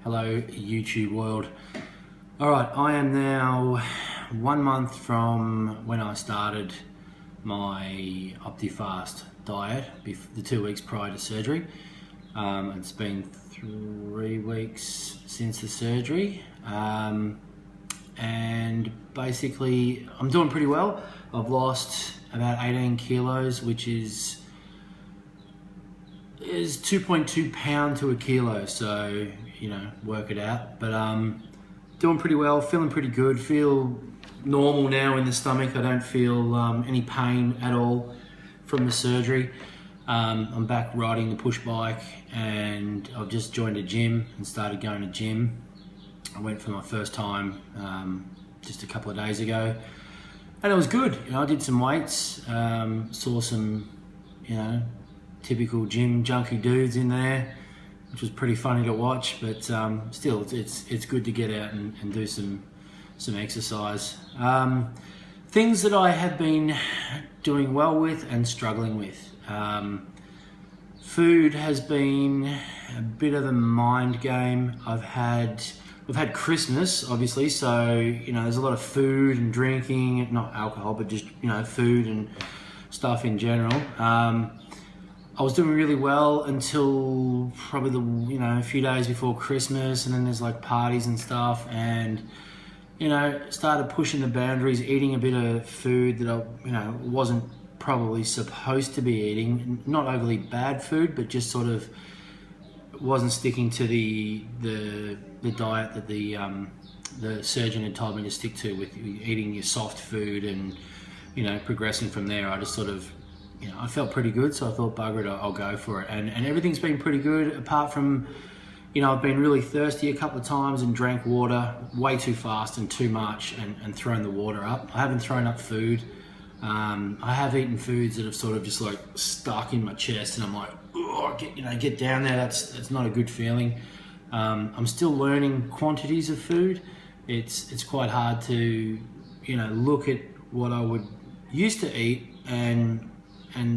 Hello YouTube world. Alright, I am now 1 month from when I started my OptiFast diet, the 2 weeks prior to surgery. It's been 3 weeks since the surgery, and basically I'm doing pretty well. I've lost about 18 kilos, which is 2.2 pounds to a kilo, so you know, work it out. But doing pretty well, feeling pretty good, feel normal now in the stomach. I don't feel any pain at all from the surgery. I'm back riding the push bike, and I've just joined a gym and started going to gym. I went for my first time just a couple of days ago, and it was good. You know, I did some weights, saw some, you know, typical gym junkie dudes in there, which was pretty funny to watch. But still, it's good to get out and do some exercise. Things that I have been doing well with and struggling with. Food has been a bit of a mind game. We've had Christmas, obviously, so you know there's a lot of food and drinking, not alcohol, but just, you know, food and stuff in general. I was doing really well until probably a few days before Christmas, and then there's like parties and stuff, and you know, started pushing the boundaries, eating a bit of food that I wasn't probably supposed to be eating. Not overly bad food, but just sort of wasn't sticking to the diet that the surgeon had told me to stick to, with eating your soft food and, you know, progressing from there. I just sort of, you know, I felt pretty good, so I thought, bugger it, I'll go for it. And everything's been pretty good, apart from, you know, I've been really thirsty a couple of times and drank water way too fast and too much, and thrown the water up. I haven't thrown up food. I have eaten foods that have sort of just like stuck in my chest, and I'm like, oh, get down there. That's not a good feeling. I'm still learning quantities of food. It's quite hard to, you know, look at what I would used to eat and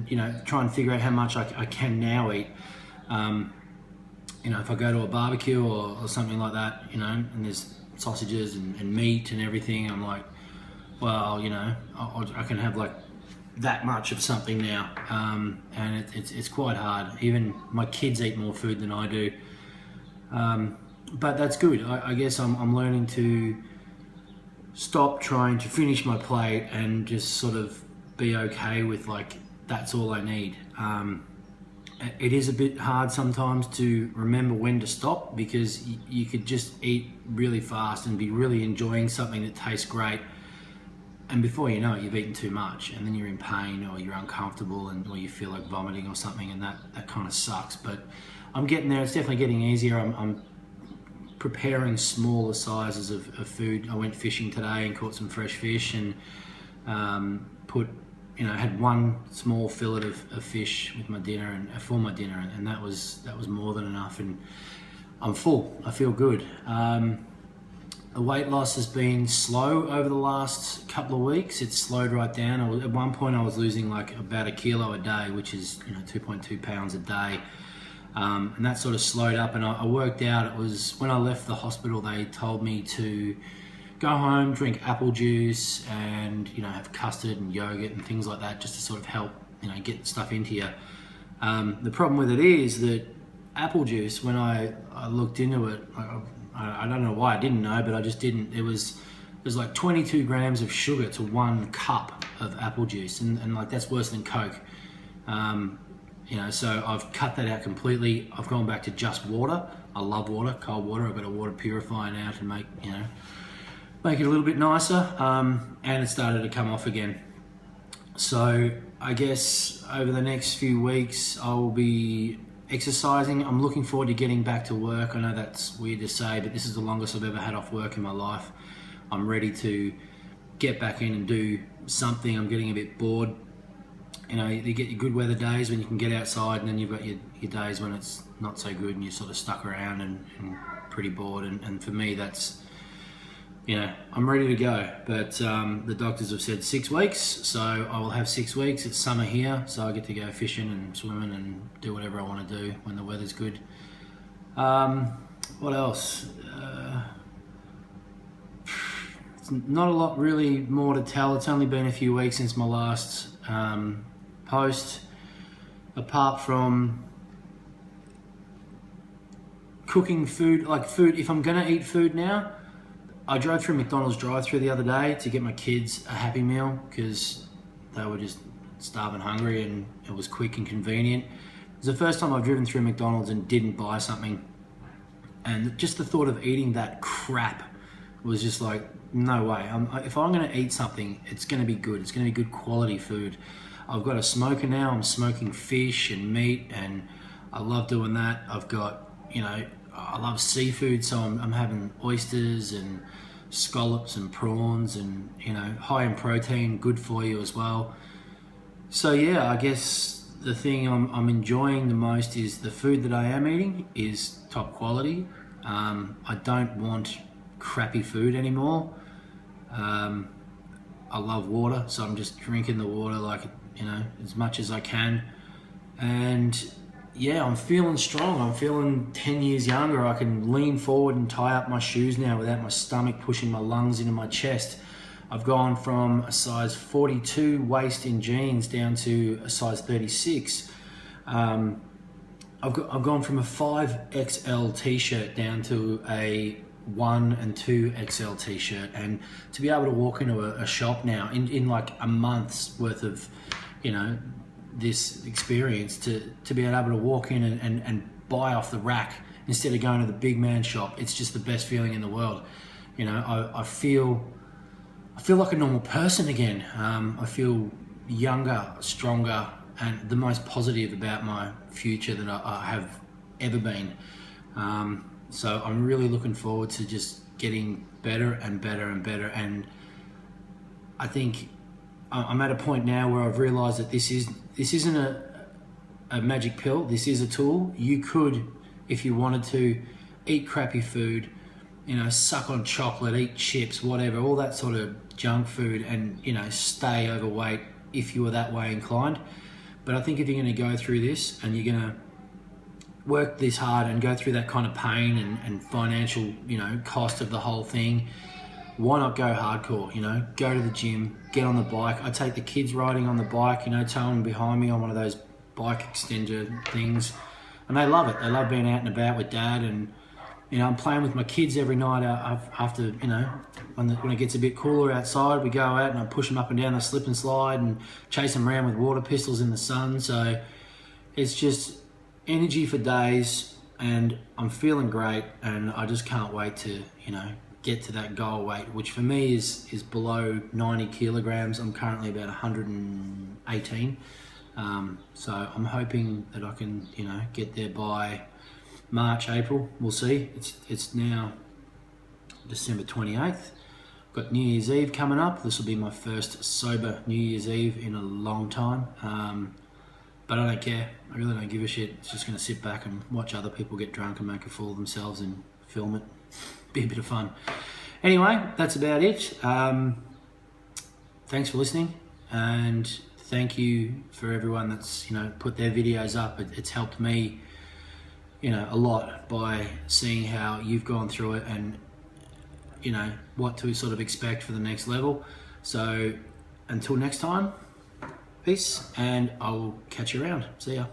you know, try and figure out how much I can now eat. You know, if I go to a barbecue or something like that, you know, and there's sausages and meat and everything, I'm like, well, you know, I can have like that much of something now, and it's quite hard. Even my kids eat more food than I do, but that's good. I guess I'm learning to stop trying to finish my plate and just sort of be okay with, like, that's all I need. It is a bit hard sometimes to remember when to stop, because you could just eat really fast and be really enjoying something that tastes great, and before you know it, you've eaten too much, and then you're in pain, or you're uncomfortable, or you feel like vomiting or something, and that kind of sucks. But I'm getting there. It's definitely getting easier. I'm preparing smaller sizes of food. I went fishing today and caught some fresh fish, and had one small fillet of fish with my dinner and for my dinner, and that was more than enough, and I'm full. I feel good. The weight loss has been slow over the last couple of weeks. It's slowed right down. At one point I was losing like about 1 kilo a day, which is, you know, 2.2 pounds a day, and that sort of slowed up. And I worked out, it was when I left the hospital, they told me to go home, drink apple juice, and, you know, have custard and yogurt and things like that, just to sort of help, you know, get stuff into you. The problem with it is that apple juice, when I looked into it, I don't know why I didn't know, but I just didn't. There's like 22 grams of sugar to 1 cup of apple juice, and like that's worse than Coke. You know, so I've cut that out completely. I've gone back to just water. I love water, cold water. I've got a water purifier now to make it a little bit nicer, and it started to come off again. So I guess over the next few weeks I will be exercising. I'm looking forward to getting back to work. I know that's weird to say, but this is the longest I've ever had off work in my life. I'm ready to get back in and do something. I'm getting a bit bored. You know, you get your good weather days when you can get outside, and then you've got your days when it's not so good and you're sort of stuck around and pretty bored. And for me, that's, you know, I'm ready to go. But the doctors have said 6 weeks, so I will have 6 weeks. It's summer here, so I get to go fishing and swimming and do whatever I want to do when the weather's good. What else? It's not a lot really more to tell. It's only been a few weeks since my last post. Apart from cooking food, like food, if I'm gonna eat food now, I drove through McDonald's drive-through the other day to get my kids a Happy Meal because they were just starving hungry and it was quick and convenient. It was the first time I've driven through McDonald's and didn't buy something. And just the thought of eating that crap was just like, no way. If I'm gonna eat something, it's gonna be good. It's gonna be good quality food. I've got a smoker now. I'm smoking fish and meat and I love doing that. I've got, you know, I love seafood, so I'm having oysters and scallops and prawns and, you know, high in protein, good for you as well. So yeah, I guess the thing I'm enjoying the most is the food that I am eating is top quality. I don't want crappy food anymore. I love water, so I'm just drinking the water like, you know, as much as I can. And yeah, I'm feeling strong. I'm feeling 10 years younger. I can lean forward and tie up my shoes now without my stomach pushing my lungs into my chest. I've gone from a size 42 waist in jeans down to a size 36. I've gone from a 5XL t-shirt down to a 1 and 2XL t-shirt, and to be able to walk into a shop now in like a month's worth of, you know, this experience, to be able to walk in and buy off the rack instead of going to the big man shop, it's just the best feeling in the world. You know, I feel like a normal person again. I feel younger, stronger, and the most positive about my future that I have ever been. So I'm really looking forward to just getting better and better and better. And I think I'm at a point now where I've realized that this isn't a magic pill. This is a tool. You could, if you wanted to, eat crappy food, you know, suck on chocolate, eat chips, whatever, all that sort of junk food, and, you know, stay overweight if you were that way inclined. But I think if you're going to go through this and you're going to work this hard and go through that kind of pain and financial, you know, cost of the whole thing, why not go hardcore? You know, go to the gym, get on the bike. I take the kids riding on the bike, you know, tow them behind me on one of those bike extender things, and they love it. They love being out and about with dad, and, you know, I'm playing with my kids every night after, you know, when it gets a bit cooler outside, we go out and I push them up and down the slip and slide and chase them around with water pistols in the sun. So it's just energy for days, and I'm feeling great, and I just can't wait to, you know, get to that goal weight, which for me is below 90 kilograms. I'm currently about 118. So I'm hoping that I can, you know, get there by March, April. We'll see. It's now December 28th. Got New Year's Eve coming up. This will be my first sober New Year's Eve in a long time. But I don't care. I really don't give a shit. It's just going to sit back and watch other people get drunk and make a fool of themselves and film it. Be a bit of fun. Anyway, that's about it. Thanks for listening, and thank you for everyone that's, you know, put their videos up. It's helped me, you know, a lot by seeing how you've gone through it and, you know, what to sort of expect for the next level. So until next time, peace, and I'll catch you around. See ya.